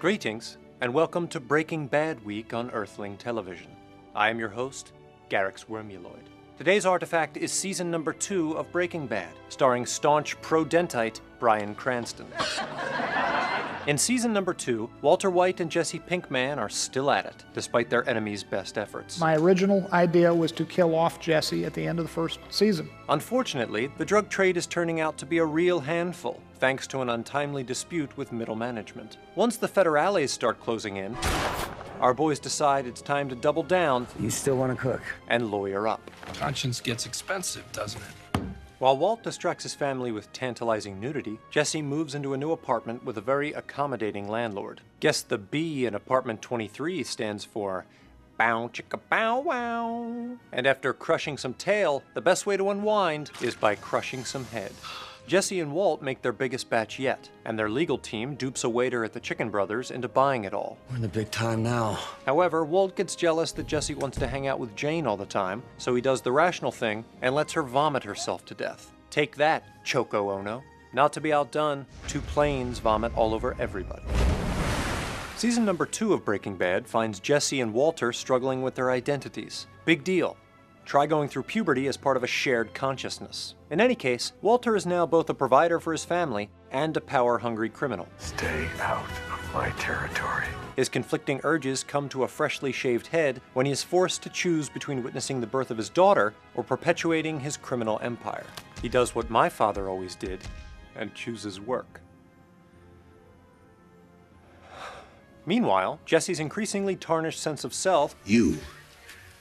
Greetings, and welcome to Breaking Bad Week on Earthling Television. I am your host, Garyx Wormuloid. Today's artifact is season number 2 of Breaking Bad, starring staunch pro-dentite Bryan Cranston. In season number 2, Walter White and Jesse Pinkman are still at it, despite their enemy's best efforts. My original idea was to kill off Jesse at the end of the first season. Unfortunately, the drug trade is turning out to be a real handful, thanks to an untimely dispute with middle management. Once the federales start closing in, our boys decide it's time to double down. You still want to cook? And lawyer up. Conscience gets expensive, doesn't it? While Walt distracts his family with tantalizing nudity, Jesse moves into a new apartment with a very accommodating landlord. Guess the B in apartment 23 stands for bow chicka bow wow. And after crushing some tail, the best way to unwind is by crushing some head. Jesse and Walt make their biggest batch yet, and their legal team dupes a waiter at the Chicken Brothers into buying it all. We're in the big time now. However, Walt gets jealous that Jesse wants to hang out with Jane all the time, so he does the rational thing and lets her vomit herself to death. Take that, Choco Ono. Not to be outdone, 2 planes vomit all over everybody. Season number 2 of Breaking Bad finds Jesse and Walter struggling with their identities. Big deal. Try going through puberty as part of a shared consciousness. In any case, Walter is now both a provider for his family and a power-hungry criminal. Stay out of my territory. His conflicting urges come to a freshly shaved head when he is forced to choose between witnessing the birth of his daughter or perpetuating his criminal empire. He does what my father always did and chooses work. Meanwhile, Jesse's increasingly tarnished sense of self You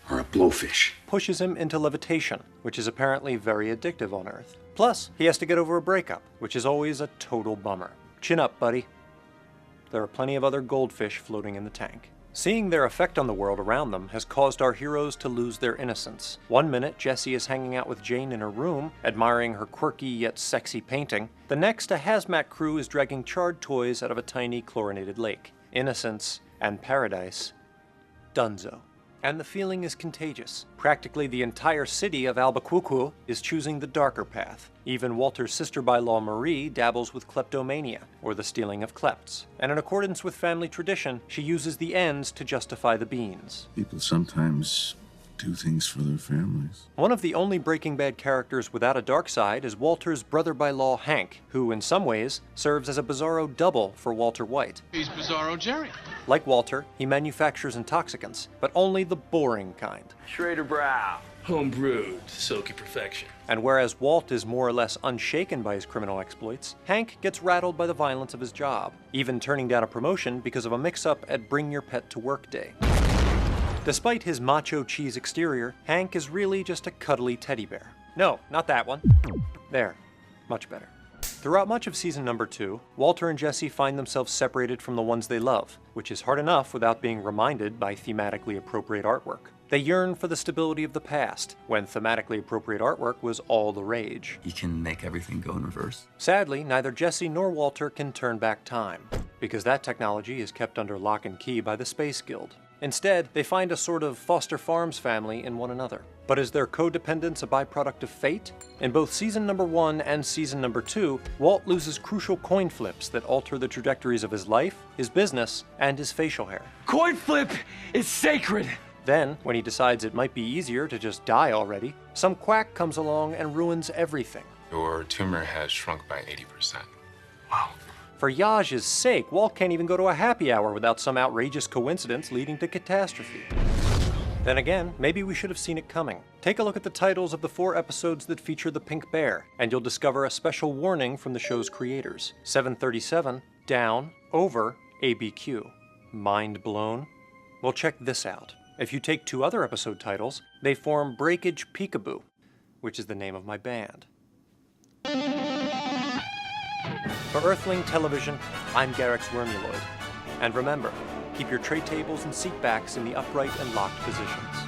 are a blowfish. pushes him into levitation, which is apparently very addictive on Earth. Plus, he has to get over a breakup, which is always a total bummer. Chin up, buddy. There are plenty of other goldfish floating in the tank. Seeing their effect on the world around them has caused our heroes to lose their innocence. One minute, Jesse is hanging out with Jane in her room, admiring her quirky yet sexy painting. The next, a hazmat crew is dragging charred toys out of a tiny chlorinated lake. Innocence and paradise. Dunzo. And the feeling is contagious. Practically the entire city of Albuquerque is choosing the darker path. Even Walter's sister-by-law Marie dabbles with kleptomania, or the stealing of klepts. And in accordance with family tradition, she uses the ends to justify the beans. People sometimes do things for their families. One of the only Breaking Bad characters without a dark side is Walter's brother-by-law Hank, who in some ways serves as a bizarro double for Walter White. He's Bizarro Jerry. Like Walter, he manufactures intoxicants, but only the boring kind. Schrader Brow. Homebrewed, silky perfection. And whereas Walt is more or less unshaken by his criminal exploits, Hank gets rattled by the violence of his job, even turning down a promotion because of a mix-up at Bring Your Pet to Work Day. Despite his macho cheese exterior, Hank is really just a cuddly teddy bear. No, not that one. There. Much better. Throughout much of season number 2, Walter and Jesse find themselves separated from the ones they love, which is hard enough without being reminded by thematically appropriate artwork. They yearn for the stability of the past, when thematically appropriate artwork was all the rage. You can make everything go in reverse. Sadly, neither Jesse nor Walter can turn back time, because that technology is kept under lock and key by the Space Guild. Instead, they find a sort of Foster Farms family in one another. But is their codependence a byproduct of fate? In both season number 1 and season number 2, Walt loses crucial coin flips that alter the trajectories of his life, his business, and his facial hair. Coin flip is sacred! Then, when he decides it might be easier to just die already, some quack comes along and ruins everything. Your tumor has shrunk by 80%. Wow. For Yaj's sake, Walt can't even go to a happy hour without some outrageous coincidence leading to catastrophe. Then again, maybe we should have seen it coming. Take a look at the titles of the 4 episodes that feature the pink bear, and you'll discover a special warning from the show's creators. 737, down, over, ABQ. Mind blown? Well, check this out. If you take 2 other episode titles, they form Breakage Peekaboo, which is the name of my band. For Earthling Television, I'm Garyx Wormuloid. And remember, keep your tray tables and seat backs in the upright and locked positions.